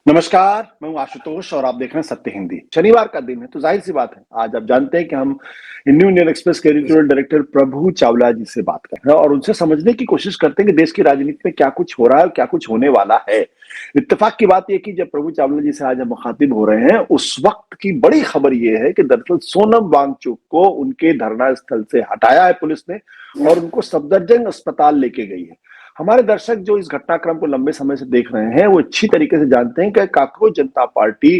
नमस्कार, मैं हूँ आशुतोष और आप देख रहे हैं सत्य हिंदी। शनिवार का दिन है तो जाहिर सी बात है, आज आप जानते हैं कि हम न्यू इंडियन एक्सप्रेस के एडिटोरियल डायरेक्टर प्रभु चावला जी से बात कर रहे हैं और उनसे समझने की कोशिश करते हैं कि देश की राजनीति में क्या कुछ हो रहा है और क्या कुछ होने वाला है। इत्तेफाक की बात यह कि जब प्रभु चावला जी से आज हम मुखातिब हो रहे हैं, उस वक्त की बड़ी खबर यह है कि दरअसल सोनम वांगचुक को उनके धरना स्थल से हटाया है पुलिस ने और उनको सफदरजंग अस्पताल लेके गई है। हमारे दर्शक जो इस घटनाक्रम को लंबे समय से देख रहे हैं वो अच्छी तरीके से जानते हैं कि कांग्रेस जनता पार्टी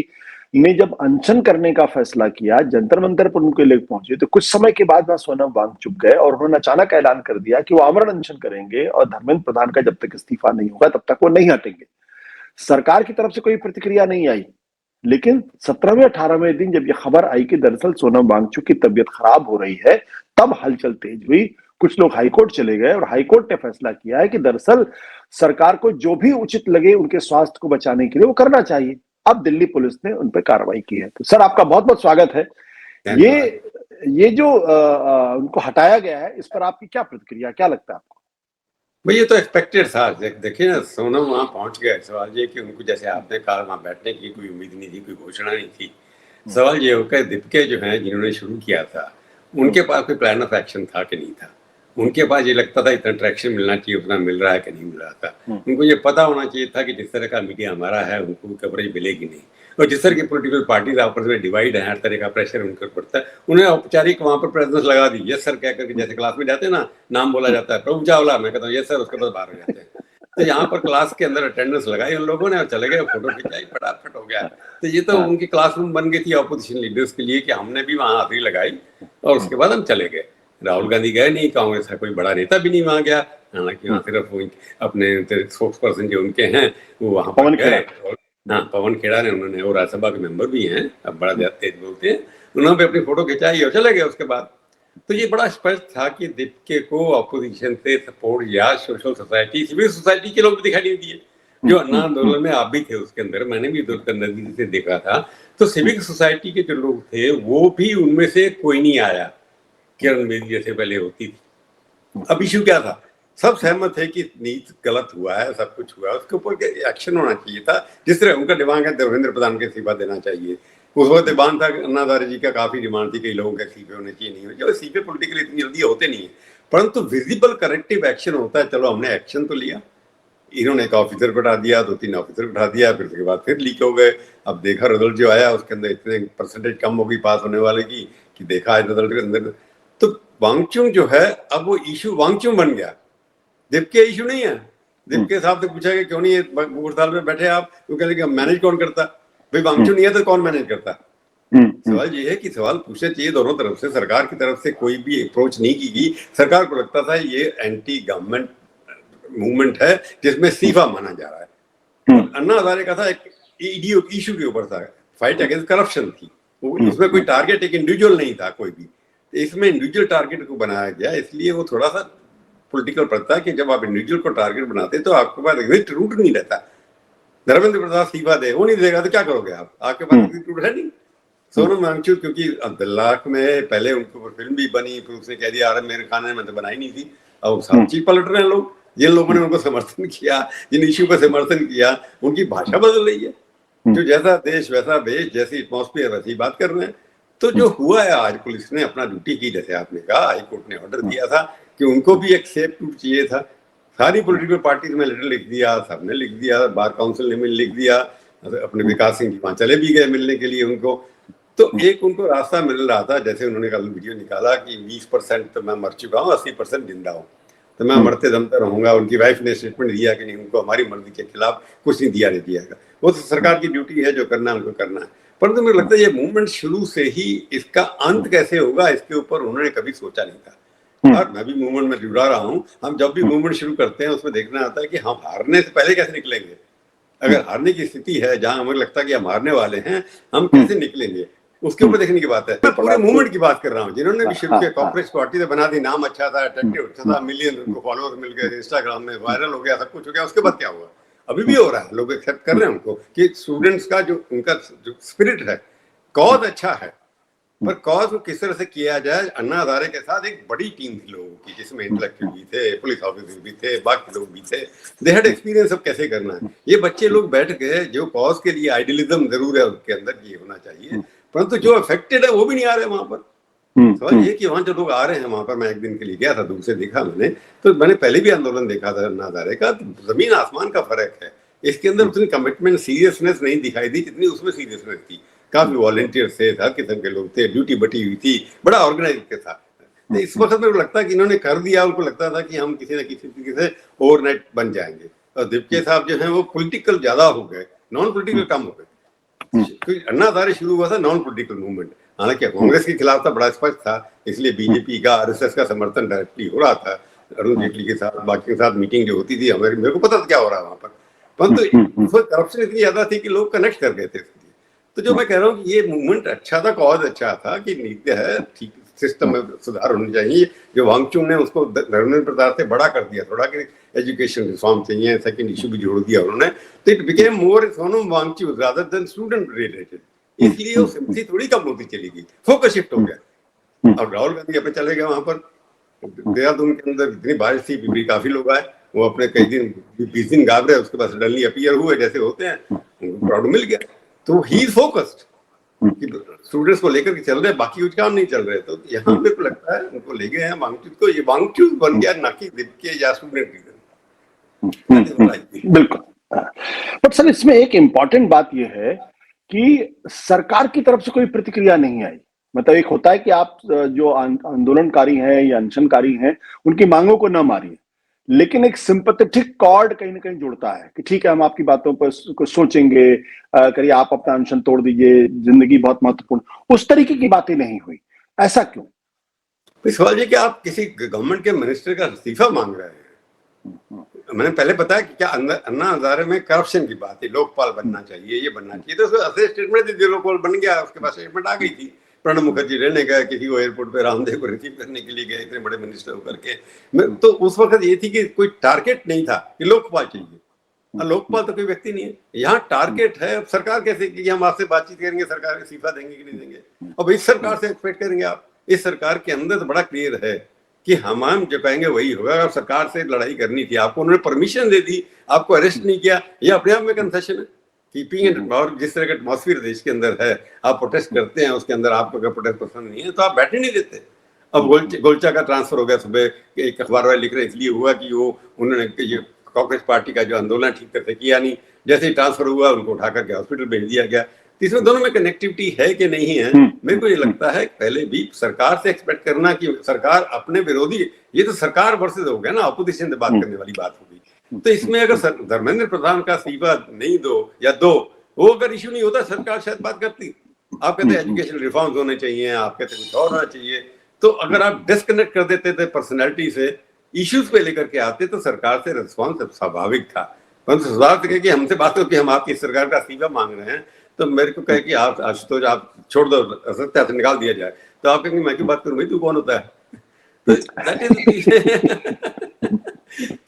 ने जब अनशन करने का फैसला किया, जंतर मंतर पर उनके लोग पहुंचे, तो कुछ समय के बाद वहां सोनम वांगचुक गए और उन्होंने अचानक ऐलान कर दिया कि वो आमरण अनशन करेंगे और धर्मेंद्र प्रधान का जब तक इस्तीफा नहीं होगा तब तक वो नहीं हटेंगे। सरकार की तरफ से कोई प्रतिक्रिया नहीं आई, लेकिन 17वें 18वें दिन जब यह खबर आई कि दरअसल सोनम वांगचुक की तबीयत खराब हो रही है, तब हलचल तेज हुई। कुछ लोग हाईकोर्ट चले गए और हाईकोर्ट ने फैसला किया है कि दरअसल सरकार को जो भी उचित लगे उनके स्वास्थ्य को बचाने के लिए वो करना चाहिए। अब दिल्ली पुलिस ने उन पर कार्रवाई की है। तो सर, आपका बहुत बहुत स्वागत है। ये जो उनको हटाया गया है, इस पर आपकी क्या प्रतिक्रिया, क्या लगता है आपको? भाई ये तो एक्सपेक्टेड था। देखिए ना, सोनम वहां पहुंच गए। सवाल ये कि उनको, जैसे आपने कहा, वहां बैठने की कोई उम्मीद नहीं थी, कोई घोषणा नहीं थी। सवाल ये होकर दीपके जो हैं, जिन्होंने शुरू किया था, उनके पास कोई प्लान ऑफ एक्शन था कि नहीं था। उनके पास ये लगता था इतना ट्रैक्शन मिलना चाहिए, उतना मिल रहा है कि नहीं मिल रहा था। उनको ये पता होना चाहिए था कि जिस तरह का मीडिया हमारा है, उनको कवरेज मिलेगी नहीं। और जिस तरह की पॉलिटिकल पार्टीज आपस में डिवाइड है, हर तरह का प्रेशर उन पर पड़ता है। उन्हें औपचारिक वहां पर प्रेजेंस लगा दी, यस सर कहकर के, जैसे क्लास में जाते हैं ना, नाम बोला जाता है प्रभु चावला, मैं कहता हूँ यस सर, उसके बाद बाहर हो जाते हैं। तो यहाँ पर क्लास के अंदर अटेंडेंस लगाई उन लोगों ने और चले गए, फोटो खिंचाई, फटाफट हो गया। तो ये तो उनकी क्लासरूम बन गई थी ऑपोजिशन लीडर्स के लिए कि हमने भी वहां हाजिरी लगाई और उसके बाद हम चले गए। राहुल गांधी गए नहीं, कांग्रेस का कोई बड़ा नेता भी नहीं वहां गया, हालांकि वहां सिर्फ अपने स्पोक्स पर्सन जो उनके हैं वो वहां पर गए। हाँ, पवन खेड़ा ने, उन्होंने, और राज्यसभा के मेंबर भी हैं, अब बड़ा ज्यादा तेज बोलते हैं, उन्होंने भी अपनी फोटो खिंचाई और चले गए उसके बाद। तो ये बड़ा स्पष्ट था कि दीपके को अपोजिशन से सपोर्ट या सोशल सोसाइटी, सिविल सोसाइटी के लोग भी दिखाई नहीं दिए। जो अन्ना आंदोलन में आप भी थे उसके अंदर, मैंने भी नजदीक से देखा था। तो सिविक सोसाइटी के जो लोग थे वो भी, उनमें से कोई नहीं आया। किरण बेदी जैसे पहले होती थी। अब इशू क्या था? सब सहमत थे कि नीति गलत हुआ है, सब कुछ हुआ है, उसके ऊपर एक्शन होना चाहिए था। जिस तरह उनका डिमांड है धर्मेंद्र प्रधान के इस्तीफा देना चाहिए। उस वक्त डिमांड था, अन्ना हजारे जी का काफी डिमांड थी, कई लोगों के इस्तीफे होने चाहिए, नहीं होने। इस्तीफे पोलिटिकली इतनी जल्दी होते नहीं है, परंतु विजिबल करेक्टिव एक्शन होता है। चलो, हमने एक्शन तो लिया, इन्होंने एक ऑफिसर को हटा दिया, 2-3 ऑफिसर को हटा दिया, फिर उसके बाद फिर लीक हो गए। अब देखा रिजल्ट जो आया उसके अंदर इतने परसेंटेज कम हो गई पास होने वाले की, कि देखा है रिजल्ट के अंदर। तो वांगचुक जो है, अब वो इशू वांगचुक बन गया, दीपके इशू नहीं है। दीपके साहब से पूछा कि क्यों नहीं हड़ताल में बैठे आप, वो कह रहे कि मैनेज कौन करता? भाई वांगचुक नहीं है तो कौन मैनेज करता? सवाल ये है कि सवाल पूछना चाहिए दोनों तरफ से। सरकार की तरफ से कोई भी अप्रोच नहीं की गई। सरकार को लगता था ये एंटी गवर्नमेंट मूवमेंट है जिसमें इस्तीफा माना जा रहा है। और अन्ना हजारे का था एक इशू के ऊपर था, फाइट अगेंस्ट करप्शन थी। उसमें कोई टारगेट एक इंडिविजुअल नहीं था कोई भी। इसमें इंडिविजुअल टारगेट को बनाया गया, इसलिए वो थोड़ा सा पॉलिटिकल पड़ता है कि जब आप इंडिविजुअल को टारगेट बनाते तो आपके पास एग्जिट रूट नहीं रहता। धर्मेंद्र प्रधान इस्तीफा दे, वो नहीं देगा तो क्या करोगे आप? आपके पास एग्जिट रूट है नहीं। सोनम वांगचुक, क्योंकि लाख में पहले उनके ऊपर फिल्म भी बनी, फिर उसने कह दिया अरे मेरे खाने में तो बनाई नहीं थी। अब सब चीज पलट रहे हैं लोग। जिन लोगों ने उनको समर्थन किया, जिन इश्यू पर समर्थन किया, उनकी भाषा बदल रही है। जो जैसा देश वैसा भेष, जैसी एटमॉस्फेयर वैसी बात कर रहे हैं। तो जो हुआ है, आज पुलिस ने अपना ड्यूटी की, जैसे आपने कहा, हाईकोर्ट ने ऑर्डर दिया था कि उनको भी एक सेफ रूट चाहिए था। सारी पॉलिटिकल पार्टीज में लेटर लिख दिया, सबने लिख दिया, बार काउंसिल ने लिख दिया, अपने विकास सिंह जी वहां चले भी गए मिलने के लिए उनको। तो एक उनको रास्ता मिल रहा था, जैसे उन्होंने कल वीडियो निकाला कि 20% तो मैं मर चुका हूँ, 80% जिंदा हूँ, तो मैं मरते दम तक रहूंगा। उनकी वाइफ ने स्टेटमेंट दिया कि नहीं, उनको हमारी मर्जी के खिलाफ कुछ नहीं दिया, नहीं दिया। वो तो सरकार की ड्यूटी है, जो करना है उनको करना है। परंतु मुझे लगता है ये मूवमेंट शुरू से ही, इसका अंत कैसे होगा इसके ऊपर उन्होंने कभी सोचा नहीं था। और मैं भी मूवमेंट में जुड़ा रहा हूँ। हम जब भी मूवमेंट शुरू करते हैं उसमें देखना आता है कि हम हारने से पहले कैसे निकलेंगे। अगर हारने की स्थिति है, जहां हमें लगता है कि हम हारने वाले हैं, हम कैसे निकलेंगे, उसके ऊपर देखने की बात है। मैं पूरे मूवमेंट की बात कर रहा हूँ, जिन्होंने भी शुरू किया। कांग्रेस पार्टी ने बना दी, नाम अच्छा था, अट्रैक्टिव अच्छा था, मिलियन उनको फॉलोअर्स मिल गए, इंस्टाग्राम में वायरल हो गया, सब कुछ हो गया। उसके बाद क्या हुआ? अभी भी हो रहा है, लोग एक्सेप्ट कर रहे हैं उनको कि स्टूडेंट्स का जो उनका जो स्पिरिट है, कॉज अच्छा है, पर कॉज को किस तरह से किया जाए। अन्ना हजारे के साथ एक बड़ी टीम थी लोगों की, जिसमें इंटेलेक्चुअल भी थे, पुलिस ऑफिसर भी थे, बाकी लोग भी थे। दे हैड एक्सपीरियंस अब कैसे करना है। ये बच्चे लोग बैठ गए, जो कॉज के लिए आइडियलिज्म जरूर है उसके अंदर, ये होना चाहिए, परंतु जो अफेक्टेड है वो भी नहीं आ रहे वहां पर। सवाल ये कि वहां जो लोग आ रहे हैं वहां पर, मैं एक दिन के लिए गया था, दूर से देखा मैंने, तो मैंने पहले भी आंदोलन देखा था अन्ना हजारे का, तो जमीन आसमान का फर्क है। इसके अंदर उतनी कमिटमेंट, सीरियसनेस नहीं दिखाई दी जितनी उसमें सीरियसनेस थी। काफी वॉलंटियर्स थे, हर किस्म के लोग थे, ड्यूटी बटी हुई थी, बड़ा ऑर्गेनाइज के था। तो इस वक्त मेरे को लगता है कि इन्होंने कर दिया, उनको लगता था कि हम किसी न किसी तरीके से ओवरनाइट बन जाएंगे। और दीपके साहब जो है वो पॉलिटिकल ज्यादा हो गए, नॉन पॉलिटिकल कम हो गए। अन्ना हजारे शुरू हुआ था नॉन पॉलिटिकल मूवमेंट, हालांकि कांग्रेस के खिलाफ था, बड़ा स्पष्ट था, इसलिए बीजेपी का, आरएसएस का समर्थन डायरेक्टली हो रहा था। अरुण जेटली के साथ, बाकी के साथ मीटिंग जो होती थी, मेरे को पता था क्या हो रहा है वहां पर, परंतु करप्शन इतनी ज्यादा थी कि लोग कनेक्ट कर गए थे। तो जो मैं कह रहा हूँ कि ये मूवमेंट अच्छा था, कॉज अच्छा था कि नीति है ठीक, सिस्टम में सुधार होने चाहिए। जो वांगचुक ने उसको धर्मेंद्र प्रधान से बड़ा कर दिया थोड़ा, कि एजुकेशन रिफॉर्म चाहिए, सेकंड इशू भी जोड़ दिया उन्होंने, तो it became more Sonam Wangchuk rather than student related, इसलिए वो सिंपैथी थोड़ी कम होती चली गई, फोकस शिफ्ट हो गया। और राहुल गांधी अपने चले गए वहां पर, देहरादून के अंदर इतनी बारिश थी, भी काफी लोग आए, वो अपने कई दिन 20 दिन गाब रहे, उसके बाद सडनली अपीयर हुए जैसे होते हैं, उनको प्राउड मिल गया। तो ही इज फोकस्ड कि स्टूडेंट्स को लेकर के चल रहे हैं, बाकी कुछ काम नहीं चल रहे। तो यहाँ मेरे को लगता है उनको ले गए हैं वांगचुक को, ये वांगचुक बन गया ना कि दीपके या स्टूडेंट रीजन। बिल्कुल। बट सर, इसमें एक इम्पॉर्टेंट बात यह है कि सरकार की तरफ से कोई प्रतिक्रिया नहीं आई। मतलब एक होता है कि आप जो आंदोलनकारी हैं या अनशनकारी हैं, उनकी मांगों को न मारिए, लेकिन एक सिंपैथेटिक कॉर्ड कहीं ना कहीं जुड़ता है कि ठीक है, हम आपकी बातों पर कुछ सोचेंगे, करिए, आप अपना अनशन तोड़ दीजिए, जिंदगी बहुत महत्वपूर्ण। उस तरीके की बातें नहीं हुई, ऐसा क्यों? सवाल ये कि आप किसी गवर्नमेंट के मिनिस्टर का इस्तीफा मांग रहे हैं। मैंने पहले बताया कि क्या अन्ना हजारे में करप्शन की बात है, लोकपाल बनना चाहिए, ये बनना चाहिए, तो ऐसे स्टेटमेंट दे दिया, लोकपाल बन गया, उसके बाद स्टेटमेंट आ गई थी। प्रणब मुखर्जी रहने गए किसी को एयरपोर्ट पे, रामदेव को रिसीव करने के लिए गए, इतने बड़े मिनिस्टर होकर के। तो उस वक्त ये थी कि कोई टारगेट नहीं था कि लोकपाल चाहिए, लोकपाल तो कोई व्यक्ति नहीं है, यहाँ टारगेट है। सरकार कैसे कि हम आपसे बातचीत करेंगे, सरकार इस्तीफा देंगे कि नहीं देंगे। अब इस सरकार से एक्सपेक्ट करेंगे आप, इस सरकार के अंदर तो बड़ा क्लियर है कि हम जो कहेंगे वही होगा। अगर सरकार से लड़ाई करनी थी आपको, उन्होंने परमिशन दे दी, आपको अरेस्ट नहीं किया, ये अपने आप में कंसेशन है। कीपिंग और जिस तरह का एटमॉस्फेयर देश के अंदर है, आप प्रोटेस्ट करते हैं, उसके अंदर आपको अगर प्रोटेस्ट पसंद नहीं है तो आप बैठने नहीं देते। अब गोलचा का ट्रांसफर हो गया, सुबह एक अखबार वाले लिख रहे इसलिए हुआ कि वो उन्होंने ये कांग्रेस पार्टी का जो आंदोलन ठीक तरह से किया नहीं, जैसे ही ट्रांसफर हुआ उनको उठा करके हॉस्पिटल भेज दिया गया। इसमें दोनों में कनेक्टिविटी है कि नहीं है, मेरे को ये लगता है पहले भी सरकार से एक्सपेक्ट करना कि सरकार अपने विरोधी, ये तो सरकार वर्सेस हो गया ना, अपोजिशन से बात करने वाली बात हो गई। तो इसमें अगर धर्मेंद्र प्रधान का इस्तीफा नहीं दो या दो, वो अगर इश्यू नहीं होता सरकार शायद बात करती। आप कहते हैं एजुकेशन रिफॉर्म्स होने चाहिए, आप कहते कुछ और होना चाहिए, तो अगर आप डिस्कनेक्ट कर देते थे पर्सनैलिटी से, इश्यूज पे लेकर के आते तो सरकार से रिस्पॉन्स स्वाभाविक था। परंतु स्वाभाविक कहे कि हमसे बात हो कि हम आपकी सरकार का इस्तीफा मांग रहे हैं, तो मेरे को कहे कि आप आशुतोष आप छोड़ दो, सत्या से निकाल दिया जाए, तो आप कहेंगे मैं क्यों बात करूं भाई, तू कौन होता है?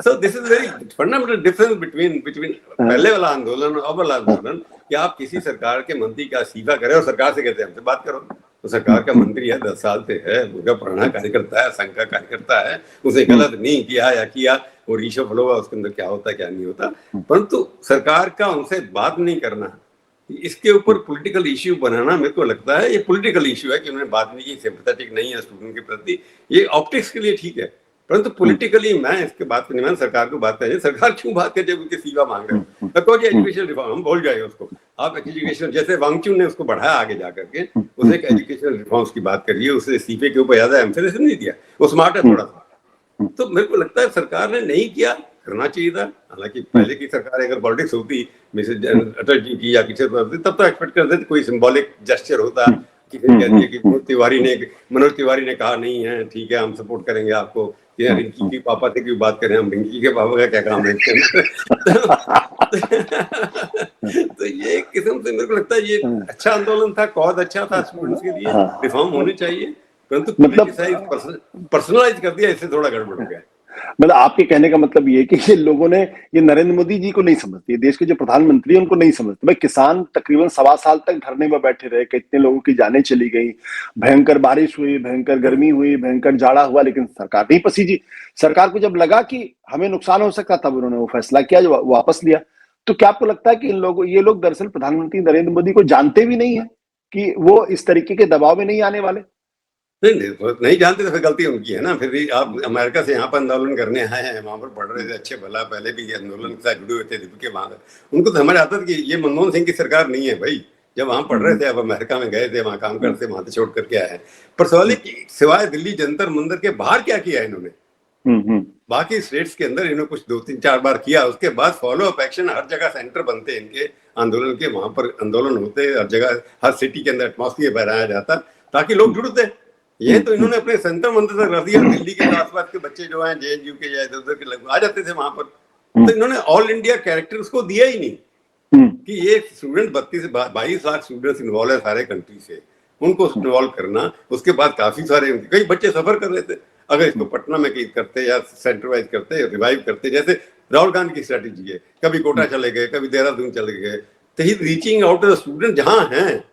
So this is very fundamental difference between पहले वाला आंदोलन और अब वाला आंदोलन, कि आप किसी सरकार के मंत्री का इस्तीफा करें और सरकार से कहते हैं हमसे बात करो। तो सरकार का मंत्री है, 10 साल से है, उनका पुराना कार्यकर्ता है, संघ का कार्यकर्ता है, उसे गलत नहीं किया या किया, वो रीशफल होगा, उसके अंदर क्या होता है क्या नहीं होता, परंतु सरकार का उनसे बात नहीं करना, इसके ऊपर पॉलिटिकल इश्यू बनाना, मेरे को लगता है ये पॉलिटिकल इश्यू है कि उन्होंने बात नहीं की, सिंपैथेटिक नहीं है स्टूडेंट के प्रति, ये ऑप्टिक्स के लिए ठीक है, परंतु पॉलिटिकली मैं इसके बात करनी, मैं सरकार को बात करें, सरकार क्यों बात करे जब उनके सीवा मांग रहे हैं। एजुकेशन रिफॉर्म हम भूल जाए उसको, आप एजुकेशन, जैसे वांगचुक ने उसको बढ़ाया आगे जाकर के, उसे एक एजुकेशन रिफॉर्म्स की बात करिए, उसे इस्तीफे के ऊपर ज्यादा एम्फेसिस नहीं दिया, वो स्मार्ट है थोड़ा सा। तो मेरे को लगता है सरकार ने नहीं किया, करना चाहिए था। हालांकि पहले की सरकार अगर पॉलिटिक्स होती, मिसेज अटल जी की या किसी तब तो एक्सपेक्ट करते थे कोई सिंबॉलिक जेस्चर होता, कि मनोज तिवारी ने कहा नहीं है, ठीक है हम सपोर्ट करेंगे आपको, रिंकी के पापा से क्यों बात करें हम, रिंकी के पापा का क्या काम है तो ये किस्म से मेरे को लगता है ये अच्छा आंदोलन था, कॉज अच्छा था स्टूडेंट्स के लिए, रिफॉर्म होने चाहिए, परंतु पर्सनलाइज कर दिया, इससे थोड़ा गड़बड़ हो गया। मतलब आपके कहने का मतलब ये है कि ये लोगों ने ये नरेंद्र मोदी जी को नहीं समझते, देश के जो प्रधानमंत्री हैं उनको नहीं समझते। भाई किसान तकरीबन 1.25 साल तक धरने में बैठे रहे, कितने लोगों की जानें चली गई, भयंकर बारिश हुई, भयंकर गर्मी हुई, भयंकर जाड़ा हुआ, लेकिन सरकार नहीं पसीजी। सरकार को जब लगा कि हमें नुकसान हो सकता, तब उन्होंने वो फैसला किया जो वापस लिया। तो क्या आपको लगता है कि ये लोग दरअसल प्रधानमंत्री नरेंद्र मोदी को जानते भी नहीं है कि वो इस तरीके के दबाव में नहीं आने वाले? नहीं नहीं, तो नहीं जानते तो फिर गलती उनकी है ना। फिर भी आप अमेरिका से यहाँ पर आंदोलन करने आए हैं, वहां पर पढ़ रहे थे अच्छे भला, पहले भी ये आंदोलन के साथ जुड़े हुए थे दीपक के वहां। उनको तो समझ आता था कि ये मनमोहन सिंह की सरकार नहीं है भाई। जब वहां पढ़ रहे थे, अब अमेरिका में गए थे, वहां काम करते, वहां से छोड़ करके आए हैं। पर सवाल है कि सिवाय दिल्ली जंतर मंदिर के बाहर क्या किया है इन्होंने? बाकी स्टेट्स के अंदर इन्होंने कुछ 2-3-4 बार किया, उसके बाद फॉलो अप एक्शन, हर जगह सेंटर बनते हैं इनके आंदोलन के, वहां पर आंदोलन होते, हर जगह हर सिटी के अंदर एटमॉस्फेयर बनाया जाता ताकि लोग जुड़ते। ये तो इन्होंने अपने सेंटर मंदिर तक रख दिया। दिल्ली के आसपास के बच्चे जो हैं JNU के या इधर उधर के लोग आ जाते थे वहां पर, तो इन्होंने ऑल इंडिया कैरेक्टर उसको दिया ही नहीं कि ये स्टूडेंट 22 लाख स्टूडेंट्स इन्वॉल्व है सारे कंट्री से, उनको इन्वॉल्व करना। उसके बाद काफी सारे कई बच्चे सफर कर रहे थे। अगर इसको पटना में करते या सेंटर वाइज करते, रिवाइव करते, जैसे राहुल गांधी की स्ट्रेटेजी है, कभी कोटा चले गए, कभी देहरादून चले गए, तो ही reaching out to the student जहां हैं।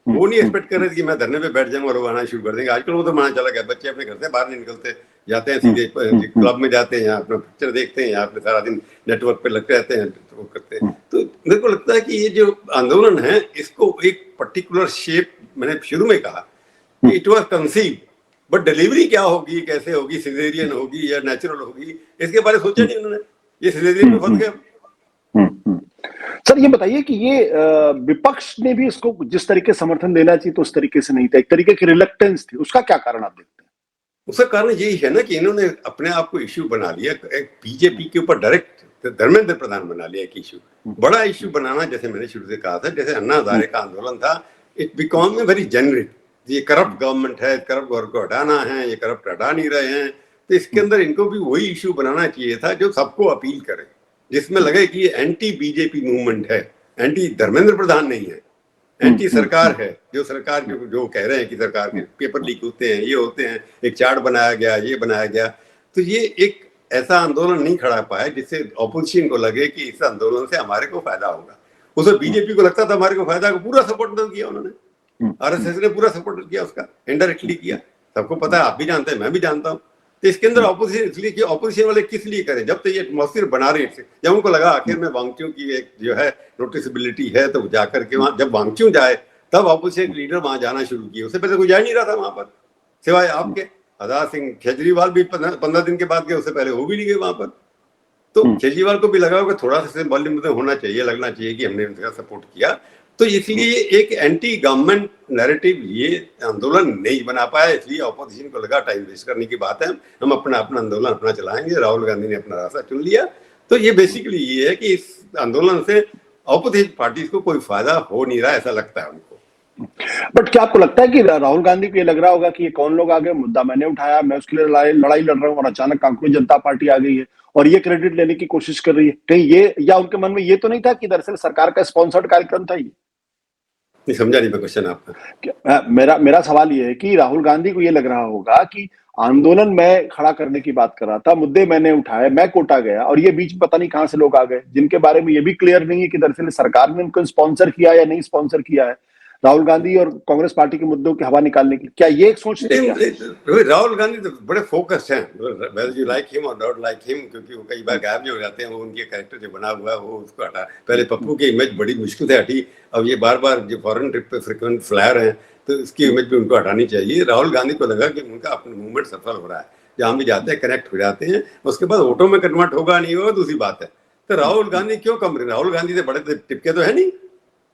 वो नहीं एक्सपेक्ट कर रहे थे कि मैं धरने पे बैठ जाऊंगा और रोवाना शुरू कर देंगे। आजकल वो तो माना चला गया, बच्चे अपने घर से बाहर नहीं निकलते, जाते हैं सीधे क्लब में जाते हैं, अपना पिक्चर देखते हैं, यहाँ पे सारा दिन नेटवर्क पे लगते रहते हैं, तो वो करते हैं। तो मेरे को लगता है कि ये जो आंदोलन है, इसको एक पर्टिकुलर शेप, मैंने शुरू में कहा कि it was conceive, but delivery क्या होगी, कैसे होगी, सिजेरियन होगी या नेचुरल होगी, इसके बारे में सोचा नहीं उन्होंने। ये सिजेरियन में फंस गया। सर ये बताइए कि ये विपक्ष ने भी इसको जिस तरीके समर्थन देना चाहिए तो उस तरीके से नहीं था, एक तरीके की रिलक्टेंस थी, उसका क्या कारण आप देखते हैं? उसका कारण यही है ना कि इन्होंने अपने आप को इश्यू बना लिया, एक बीजेपी के ऊपर डायरेक्ट धर्मेंद्र प्रधान बना लिया एक इश्यू, बड़ा इश्यू बनाना। जैसे मैंने शुरू से कहा था, जैसे अन्ना हजारे का आंदोलन था, it become a very generic, ये करप्ट गवर्नमेंट है, करप्ट गवर्नमेंट को हटाना है, ये करप्ट हटा नहीं रहे हैं। तो इसके अंदर इनको भी वही इश्यू बनाना चाहिए था जो सबको अपील करे, जिसमें लगे कि ये एंटी बीजेपी मूवमेंट है, एंटी धर्मेंद्र प्रधान नहीं है, एंटी सरकार है। जो सरकार जो कह रहे हैं कि सरकार के पेपर लीक होते हैं, ये होते हैं, एक चार्ट बनाया गया, ये बनाया गया, तो ये एक ऐसा आंदोलन नहीं खड़ा पाया जिससे ऑपोजिशन को लगे कि इस आंदोलन से हमारे को फायदा होगा। उसे बीजेपी को लगता था हमारे को फायदा, पूरा सपोर्ट किया उन्होंने, RSS ने पूरा सपोर्ट किया, उसका इनडायरेक्टली किया। सबको पता है, आप भी जानते हैं, मैं भी जानता हूँ। तो इसके अंदर ऑपोजिशन इसलिए कि ऑपोजिशन वाले किस लिए करें, जब तक ये एटमॉस्फेयर बना रहे थे, जब उनको लगा आखिर में वांगचू की एक जो है नोटिसबिलिटी है, तो जाकर के वहां जब वांगचू जाए तब ऑपोजिशन लीडर वहां जाना शुरू किए। उससे पहले कोई जा नहीं रहा था वहां पर, सिवाय आपके आजाद सिंह केजरीवाल भी 15 दिन के बाद गए, उससे पहले वो भी नहीं गए वहां पर। तो केजरीवाल को भी लगा कि थोड़ा सा सिंबॉलिज्म होना चाहिए, लगना चाहिए कि हमने उनका सपोर्ट किया। तो इसलिए एक एंटी गवर्नमेंट नैरेटिव ये आंदोलन नहीं बना पाया, इसलिए ऑपोजिशन को लगा टाइम वेस्ट करने की बात है, हम अपना आंदोलन अपना चलाएंगे। राहुल गांधी ने अपना रास्ता चुन लिया। तो ये बेसिकली ये है कि इस आंदोलन से ऑपोजिशन पार्टीज को कोई फायदा हो नहीं रहा, ऐसा लगता है उनको। बट क्या आपको लगता है कि राहुल गांधी को ये लग रहा होगा कि ये कौन लोग आ गए, मुद्दा मैंने उठाया, मैं उसके लिए लड़ाई लड़ रहा हूँ, और अचानक कांग्रेस जनता पार्टी आ गई है और ये क्रेडिट लेने की कोशिश कर रही है? कहीं ये, या उनके मन में ये तो नहीं था कि दरअसल सरकार का स्पॉन्सर्ड कार्यक्रम था ये? नहीं समझा नहीं मैं क्वेश्चन आपका। मेरा सवाल ये है कि राहुल गांधी को ये लग रहा होगा कि आंदोलन मैं खड़ा करने की बात कर रहा था, मुद्दे मैंने उठाए, मैं कोटा गया, और ये बीच में पता नहीं कहां से लोग आ गए जिनके बारे में ये भी क्लियर नहीं है कि दरअसल सरकार ने उनको स्पॉन्सर किया या नहीं स्पॉन्सर किया है, राहुल गांधी और कांग्रेस पार्टी के मुद्दों की हवा निकालने की। क्या ये एक सोचते हैं? राहुल गांधी तो बड़े फोकस्ड हैं, वेदर यू लाइक हिम और नॉट लाइक हिम, क्योंकि वो कई बार गायब भी हो जाते हैं। वो उनके कैरेक्टर जो बना हुआ है वो उसको हटा, पहले पप्पू की इमेज बड़ी मुश्किल से हटी, अब ये बार बार जो फॉरेन ट्रिप पे फ्रिक्वेंट फ्लायर हैं, तो इसकी इमेज भी उनको हटानी चाहिए। राहुल गांधी को लगा कि उनका अपना मूवमेंट सफल हो रहा है, जहां भी जाते हैं कनेक्ट हो जाते हैं, उसके बाद ऑटो में कन्वर्ट होगा नहीं होगा दूसरी बात है। तो राहुल गांधी क्यों कम रहे? राहुल गांधी से बड़े टिपके तो है नहीं।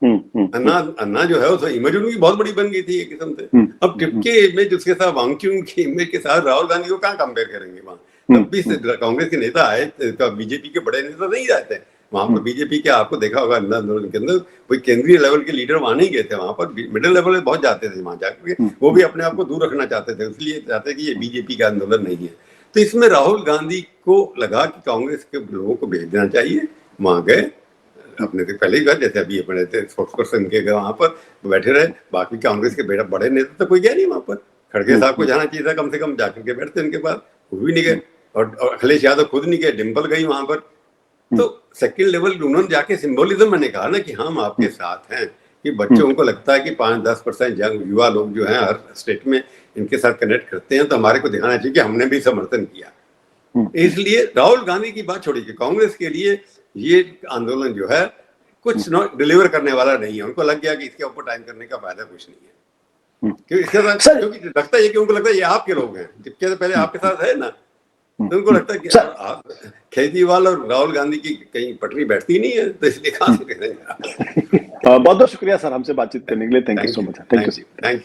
अन्ना जो है उसकी इमेज उनकी बहुत बड़ी बन गई थी एक किस्म से। अब टिपके इमेज उसके साथ वांगचुक की इमेज के साथ राहुल गांधी को कहाँ कंपेयर करेंगे? वहां तब भी कांग्रेस के नेता आए, बीजेपी के बड़े नेता नहीं जाते वहां पर। बीजेपी के आपको देखा होगा आंदोलन के अंदर कोई केंद्रीय लेवल के लीडर वहां नहीं गए थे, वहां पर मिडिल लेवल में बहुत जाते थे वहां जाकर, वो भी अपने आप को दूर रखना चाहते थे, इसलिए चाहते कि ये बीजेपी का आंदोलन नहीं है। तो इसमें राहुल गांधी को लगा कि कांग्रेस के लोगों को भेज देना चाहिए। वहां गए, अपने से पहले ही गए, जैसे अभी अपने स्पोर्ट्स पर्सन के गए, वहां पर बैठे रहे। बाकी कांग्रेस के बड़े नेता तो कोई गया नहीं वहां पर। खड़गे साहब को जाना चाहिए था कम से कम, जाकर के बैठते उनके पास, वो भी नहीं गए। और अखिलेश यादव खुद नहीं गए, डिम्पल गई वहां पर। तो सेकंड लेवल उन्होंने जाके सिंबोलिज्म, मैंने कहा ना कि हम आपके साथ हैं, कि बच्चों को लगता है कि 5-10% युवा लोग जो हैं हर स्टेट में इनके साथ कनेक्ट करते हैं, तो हमारे को दिखाना चाहिए कि हमने भी समर्थन किया। इसलिए राहुल गांधी की बात छोड़िए, कांग्रेस के लिए ये आंदोलन जो है कुछ डिलीवर करने वाला नहीं है। उनको लग गया कि इसके ऊपर टाइम करने का फायदा कुछ नहीं है, क्योंकि इसके साथ क्योंकि लगता है कि उनको लगता है ये आपके लोग हैं, जबकि पहले आपके साथ है ना। तो उनको लगता है कि आप केजरीवाल और राहुल गांधी की कहीं पटरी बैठती नहीं है, तो इसलिए कहां से करेंगे। बहुत बहुत शुक्रिया सर हमसे बातचीत करने के लिए। Thank you so much. Thank you.